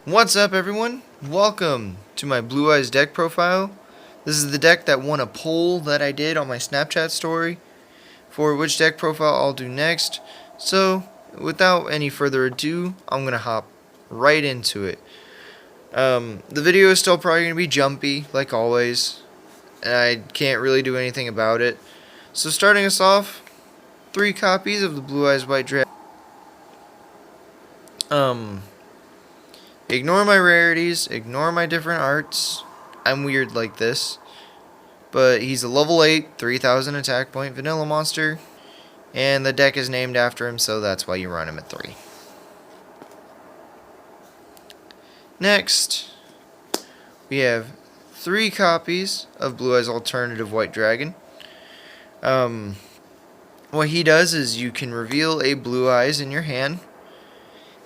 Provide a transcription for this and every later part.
What's up, everyone? Welcome to my Blue Eyes deck profile. This is the deck that won a poll that I did on my Snapchat story for which deck profile I'll do next. So, without any further ado, I'm going to hop right into it. The video is still probably going to be jumpy, like always, and I can't really do anything about it. So, starting us off, 3 copies of the Blue Eyes White Dragon. Ignore my rarities, ignore my different arts. I'm weird like this. But he's a level 8, 3000 attack point vanilla monster. And the deck is named after him, so that's why you run him at 3. Next, we have 3 copies of Blue Eyes Alternative White Dragon. What he does is you can reveal a Blue Eyes in your hand,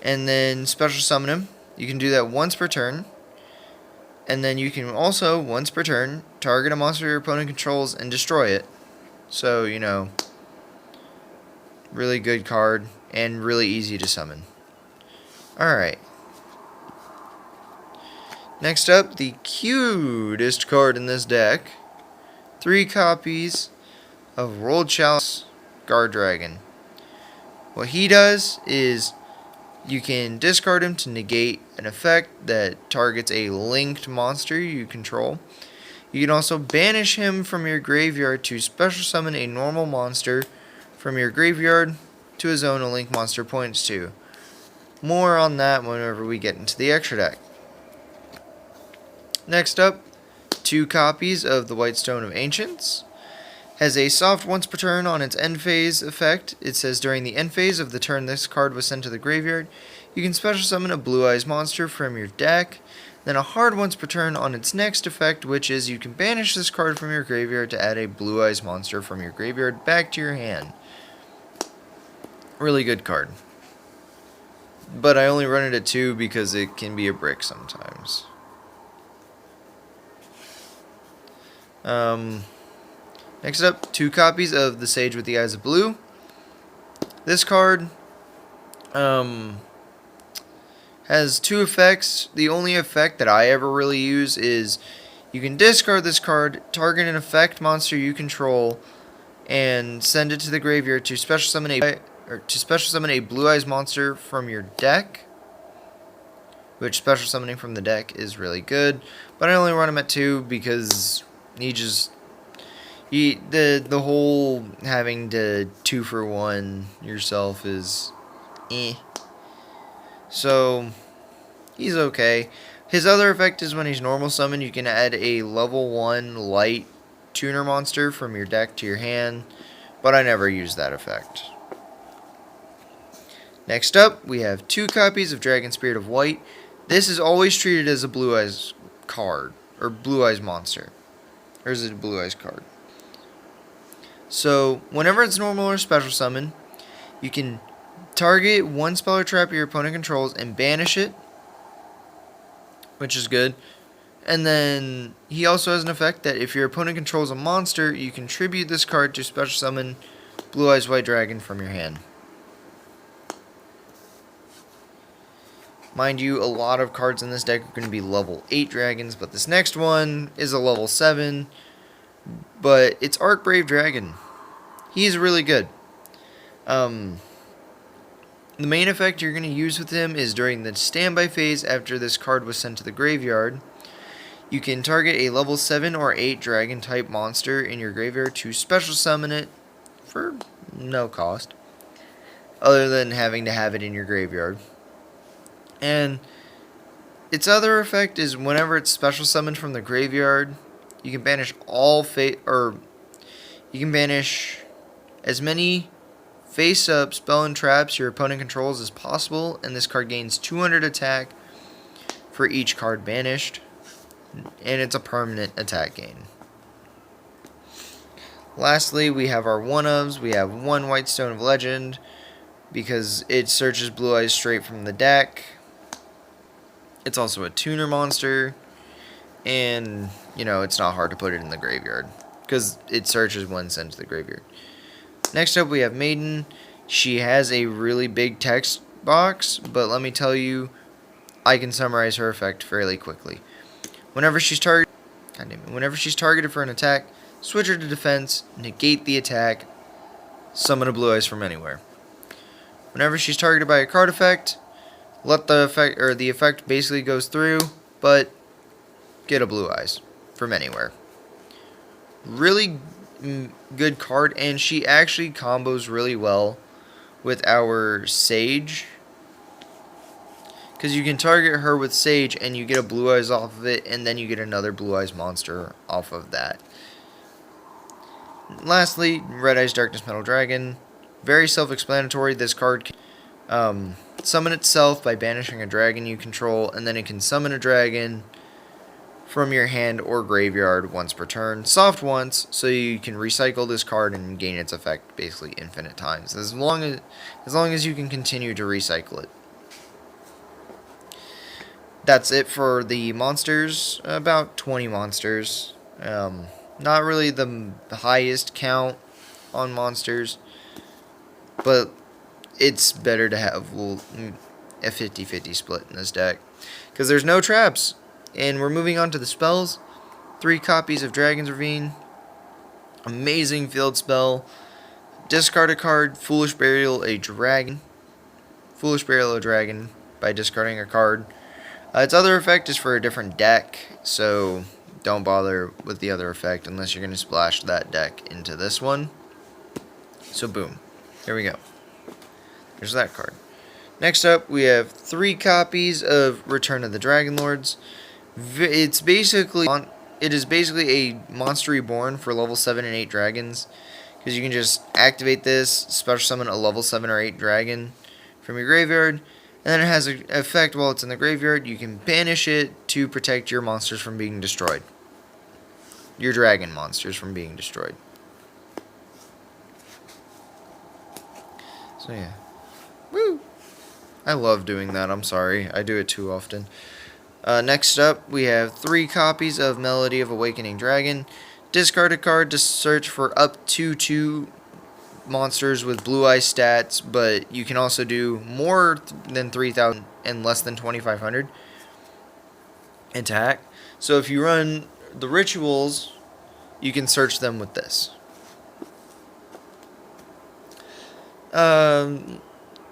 and then special summon him. You can do that once per turn. And then you can also, once per turn, target a monster your opponent controls and destroy it. So, really good card and really easy to summon. Alright. Next up, the cutest card in this deck. 3 copies of World Chalice Guard Dragon. What he does is you can discard him to negate an effect that targets a linked monster you control. You can also banish him from your graveyard to special summon a normal monster from your graveyard to a zone a link monster points to. More on that whenever we get into the extra deck. Next up, 2 copies of the White Stone of Ancients. Has a soft once per turn on its end phase effect. It says during the end phase of the turn this card was sent to the graveyard, you can special summon a Blue Eyes monster from your deck. Then a hard once per turn on its next effect, which is you can banish this card from your graveyard to add a Blue Eyes monster from your graveyard back to your hand. Really good card. But I only run it at 2 because it can be a brick sometimes. Next up, 2 copies of the Sage with the Eyes of Blue. This card has 2 effects. The only effect that I ever really use is you can discard this card, target an effect monster you control, and send it to the graveyard to special summon a Blue Eyes monster from your deck. Which special summoning from the deck is really good, but I only run him at 2 because the whole having to 2-for-1 yourself is So he's okay. His other effect is when he's normal summoned, you can add a level 1 light tuner monster from your deck to your hand, but I never use that effect. Next up, we have 2 copies of Dragon Spirit of White. This is always treated as a Blue Eyes card, or Blue Eyes monster. Or is it a Blue Eyes card? So, whenever it's normal or special summon, you can target 1 spell or trap your opponent controls and banish it, which is good. And then he also has an effect that if your opponent controls a monster, you can tribute this card to special summon Blue Eyes White Dragon from your hand. Mind you, a lot of cards in this deck are going to be level 8 dragons, but this next one is a level 7. But it's Archbrave Dragon. He's really good. The main effect you're going to use with him is during the standby phase after this card was sent to the graveyard. You can target a level 7 or 8 dragon type monster in your graveyard to special summon it for no cost, other than having to have it in your graveyard. And its other effect is whenever it's special summoned from the graveyard, you can banish you can banish as many face-up spell and traps your opponent controls as possible, and this card gains 200 attack for each card banished, and it's a permanent attack gain. Lastly, we have our one-ofs. We have 1 White Stone of Legend, because it searches Blue Eyes straight from the deck. It's also a tuner monster, and, it's not hard to put it in the graveyard, because it searches when sent to the graveyard. Next up, we have Maiden. She has a really big text box, but let me tell you, I can summarize her effect fairly quickly. Whenever she's targeted for an attack, switch her to defense, negate the attack, summon a Blue Eyes from anywhere. Whenever she's targeted by a card effect, let the effect basically goes through, but get a Blue Eyes from anywhere. Really good card, and she actually combos really well with our Sage, because you can target her with Sage and you get a Blue Eyes off of it, and then you get another Blue Eyes monster off of that. Lastly, Red Eyes Darkness Metal Dragon. Very self-explanatory. This card can summon itself by banishing a dragon you control, and then it can summon a dragon from your hand or graveyard once per turn. Soft once, so you can recycle this card and gain its effect basically infinite times, as long as you can continue to recycle it. That's it for the monsters. About 20 monsters. Not really the highest count on monsters, but it's better to have a 50-50 split in this deck, because there's no traps. And we're moving on to the spells. 3 copies of Dragon's Ravine. Amazing field spell. Discard a card, Foolish Burial a dragon. Foolish Burial a dragon by discarding a card. Its other effect is for a different deck, so don't bother with the other effect unless you're going to splash that deck into this one. So boom. There we go. There's that card. Next up, we have 3 copies of Return of the Dragon Lords. It is basically a Monster Reborn for level 7 and 8 dragons, because you can just activate this, special summon a level 7 or 8 dragon from your graveyard, and then it has an effect while it's in the graveyard. You can banish it to protect your monsters from being destroyed. Your dragon monsters from being destroyed. So yeah. Woo! I love doing that, I'm sorry. I do it too often. Next up, we have 3 copies of Melody of Awakening Dragon. Discard a card to search for up to 2 monsters with Blue Eye stats, but you can also do more than 3,000 and less than 2,500 attack. So if you run the rituals, you can search them with this.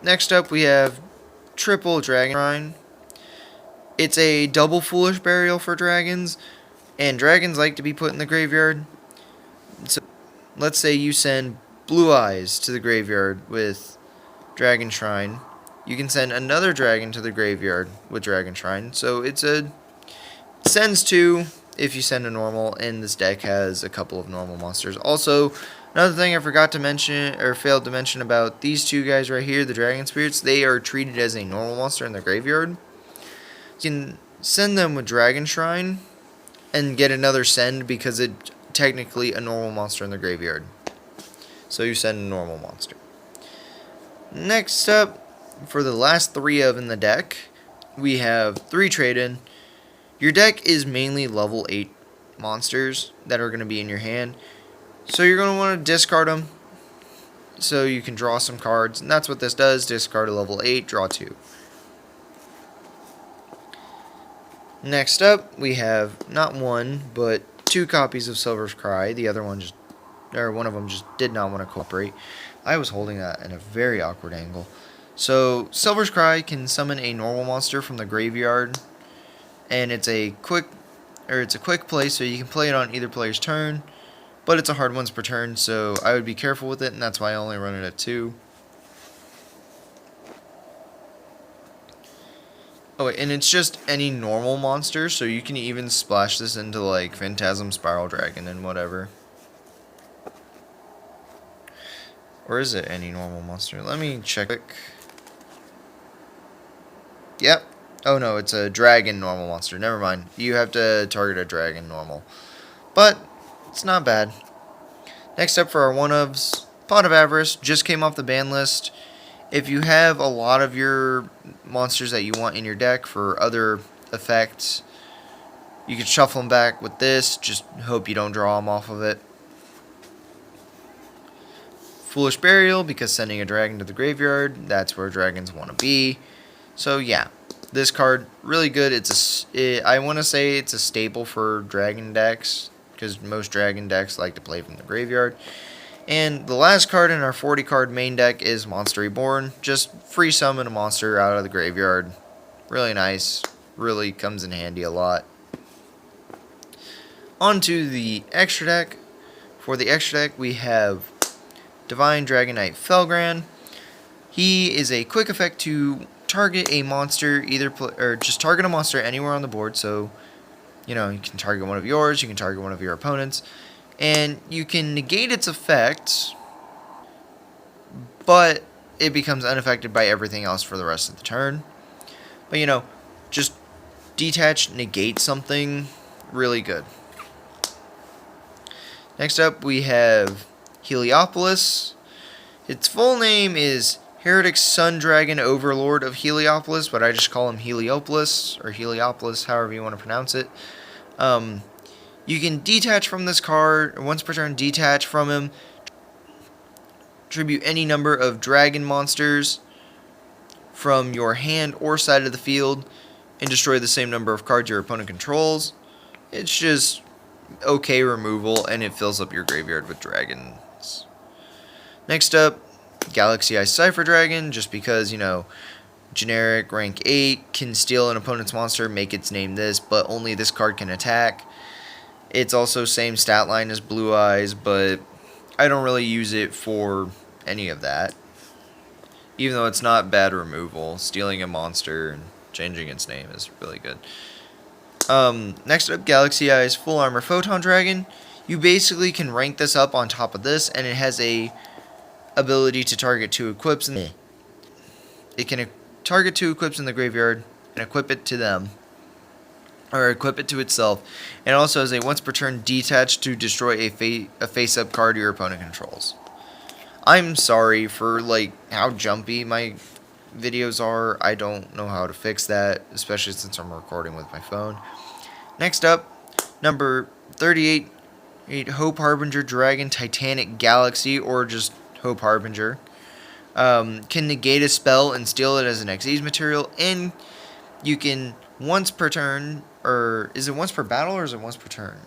Next up, we have Triple Dragon Shrine. It's a double Foolish Burial for dragons, and dragons like to be put in the graveyard. So let's say you send Blue Eyes to the graveyard with Dragon Shrine. You can send another dragon to the graveyard with Dragon Shrine. So it sends 2 if you send a normal, and this deck has a couple of normal monsters. Also, another thing I forgot to mention, or failed to mention about these 2 guys right here, the Dragon Spirits, they are treated as a normal monster in the graveyard. You can send them with Dragon Shrine and get another send, because it's technically a normal monster in the graveyard. So you send a normal monster. Next up, for the last 3 of in the deck, we have 3 trade-in. Your deck is mainly level 8 monsters that are going to be in your hand. So you're going to want to discard them so you can draw some cards. And that's what this does. Discard a level 8, draw 2. Next up, we have not 1, but 2 copies of Silver's Cry. The other one one of them just did not want to cooperate. I was holding that in a very awkward angle. So Silver's Cry can summon a normal monster from the graveyard, and it's a quick play, so you can play it on either player's turn, but it's a hard once per turn, so I would be careful with it, and that's why I only run it at 2. Oh, wait, and it's just any normal monster, so you can even splash this into, like, Phantasm Spiral Dragon and whatever. Or is it any normal monster? Let me check quick. Yep. Oh, no, it's a dragon normal monster. Never mind. You have to target a dragon normal. But it's not bad. Next up for our one-ofs, Pot of Avarice just came off the ban list. If you have a lot of your monsters that you want in your deck for other effects, you can shuffle them back with this. Just hope you don't draw them off of it. Foolish Burial, because sending a dragon to the graveyard, that's where dragons want to be. So yeah, This card, really good. I want to say it's a staple for dragon decks, because most dragon decks like to play from the graveyard. And the last card in our 40 card main deck is Monster Reborn. Just free summon a monster out of the graveyard. Really nice. Really comes in handy a lot. On to the extra deck. For the extra deck, we have Divine Dragon Knight Felgrand. He is a quick effect to target a monster, or just target a monster anywhere on the board. So, you can target one of yours, you can target one of your opponents, and you can negate its effect, but it becomes unaffected by everything else for the rest of the turn. But, just detach, negate something, really good. Next up, we have Heliopolis. Its full name is Heretic Sun Dragon Overlord of Heliopolis, but I just call him Heliopolis, or Heliopolis, however you want to pronounce it. You can detach from this card, or once per turn, detach from him. Tribute any number of dragon monsters from your hand or side of the field, and destroy the same number of cards your opponent controls. It's just okay removal, and it fills up your graveyard with dragons. Next up, Galaxy Eye Cypher Dragon, just because, generic, rank 8, can steal an opponent's monster, make its name this, but only this card can attack. It's also same stat line as Blue Eyes, but I don't really use it for any of that. Even though it's not bad removal, stealing a monster and changing its name is really good. Next up, Galaxy Eye's Full Armor Photon Dragon. You basically can rank this up on top of this, and it has a ability to target 2 equips. It can target 2 equips in the graveyard and equip it to them, or equip it to itself. And it also has a once per turn detach to destroy a face-up card your opponent controls. I'm sorry for how jumpy my videos are. I don't know how to fix that, especially since I'm recording with my phone. Next up, number 38, Hope Harbinger Dragon Titanic Galaxy, or just Hope Harbinger. Can negate a spell and steal it as an Xyz material, and you can once per turn, or is it once per battle, or is it once per turn?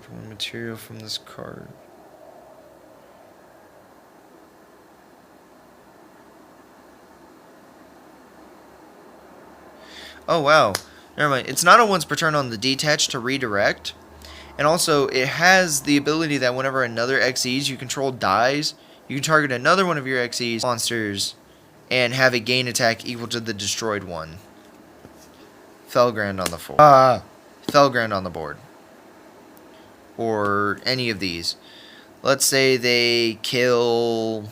One material from this card. Oh wow, never mind. It's not a once per turn on the detach to redirect. And also, it has the ability that whenever another Xyz you control dies, you can target another one of your Xyz monsters and have a gain attack equal to the destroyed one. Felgrand on the board. Felgrand on the board. Or any of these. Let's say they kill...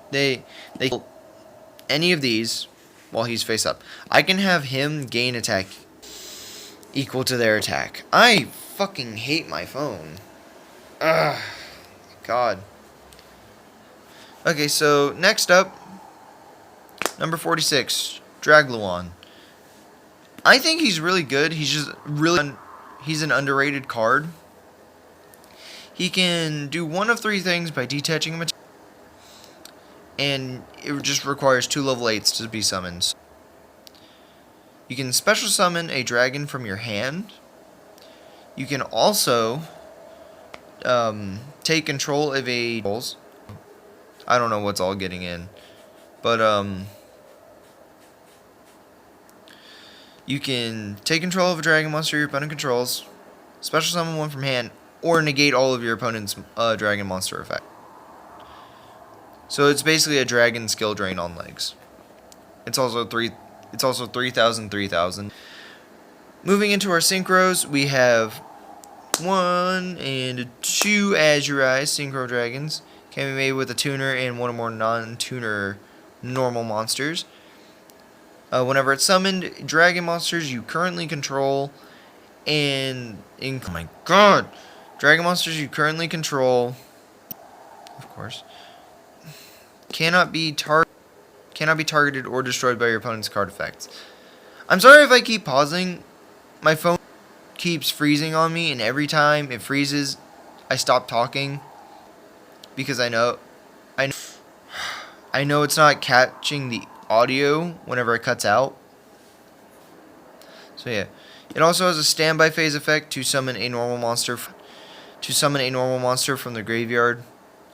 They kill any of these while he's face up. I can have him gain attack equal to their attack. I fucking hate my phone. Ugh. God. Okay, so next up, number 46, Dragluon. I think he's really good. He's just he's an underrated card. He can do one of 3 things by detaching a material, and it just requires 2 level 8s to be summoned. You can special summon a dragon from your hand. You can also take control of a... I don't know what's all getting in. But you can take control of a dragon monster your opponent controls, special summon one from hand, or negate all of your opponent's dragon monster effect. So it's basically a dragon skill drain on legs. It's also 3,000, 3,000. Moving into our synchros, we have 1 and 2 Azure Eyes Synchro Dragons. Can be made with a tuner and 1 or more non-tuner normal monsters. Whenever it's summoned, dragon monsters you currently control and... oh my god! Dragon monsters you currently control, of course, cannot be targeted or destroyed by your opponent's card effects. I'm sorry if I keep pausing. My phone keeps freezing on me, and every time it freezes, I stop talking. because I know it's not catching the audio whenever it cuts out. So yeah, it also has a standby phase effect to summon a normal monster from the graveyard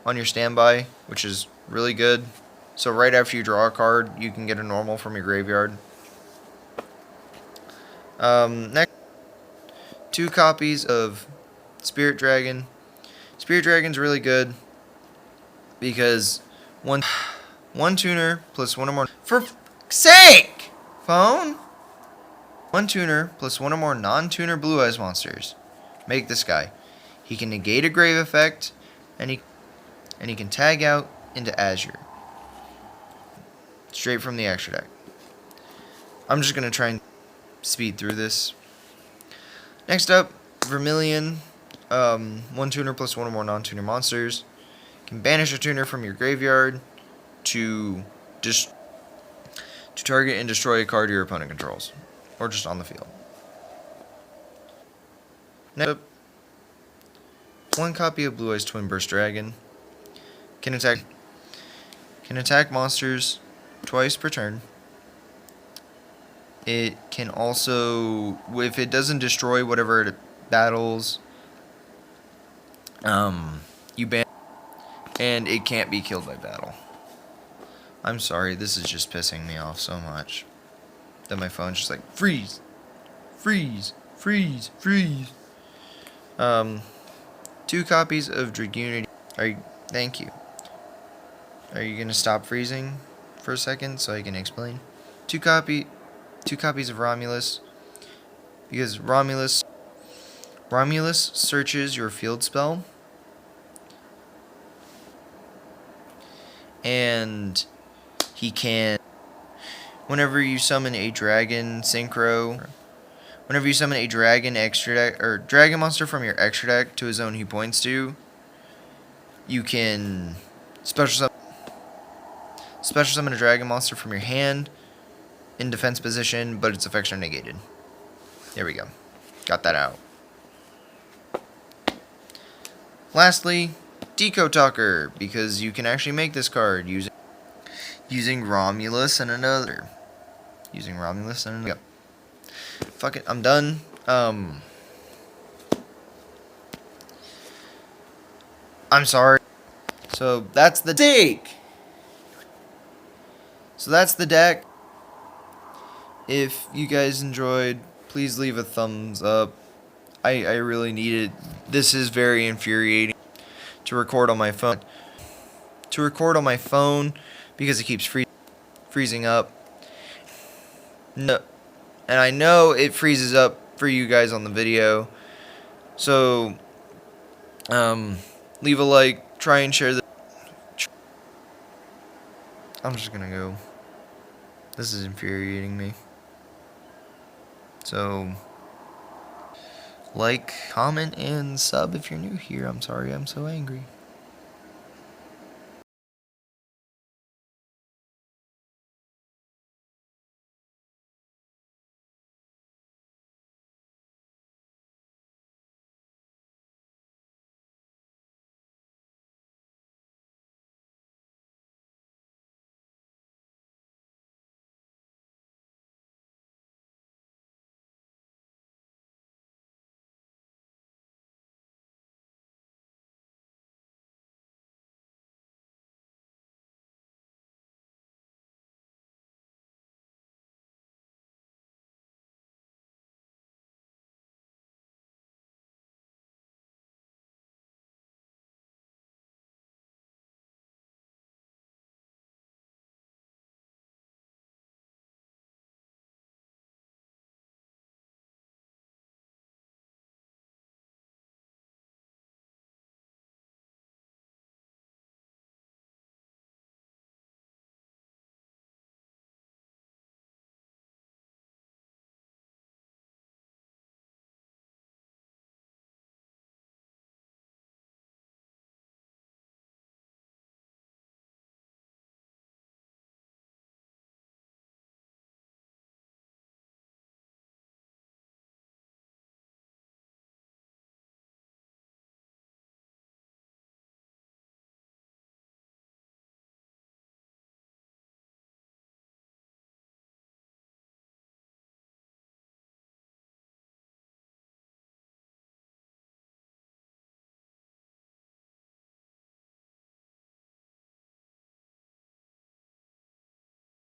on your standby, which is really good. So right after you draw a card, you can get a normal from your graveyard. Next, 2 copies of Spirit Dragon. Spirit Dragon's really good because one tuner plus one or more. For f***'s sake, phone. 1 tuner plus 1 or more non-tuner Blue Eyes monsters. Make this guy. He can negate a grave effect, and he can tag out into Azure. Straight from the extra deck. I'm just gonna try and speed through this. Next up, Vermilion. 1 tuner plus 1 or more non-tuner monsters. Can banish a tuner from your graveyard to target and destroy a card your opponent controls, or just on the field. Next up, 1 copy of Blue Eyes Twin Burst Dragon. Can attack monsters twice per turn. It can also, if it doesn't destroy whatever it battles, you ban, and it can't be killed by battle. I'm sorry, this is just pissing me off so much that my phone's just like freeze, freeze, freeze, freeze. 2 copies of Dragunity. Thank you. Are you gonna stop freezing for a second so I can explain? 2 copies of Romulus, because Romulus searches your field spell, and he can, whenever you summon a dragon synchro, whenever you summon a dragon extra deck or dragon monster from your extra deck to a zone he points to, you can special summon a dragon monster from your hand in defense position, but its effects are negated. There we go. Got that out. Lastly, Deco Talker, because you can actually make this card using Romulus and another. Fuck it, I'm done. I'm sorry. So that's the deck. If you guys enjoyed, please leave a thumbs up. I really need it. This is very infuriating to record on my phone. Because it keeps freezing up. No, and I know it freezes up for you guys on the video. So, leave a like, try and share the. I'm just gonna go. This is infuriating me. So, like, comment, and sub if you're new here. I'm sorry I'm so angry.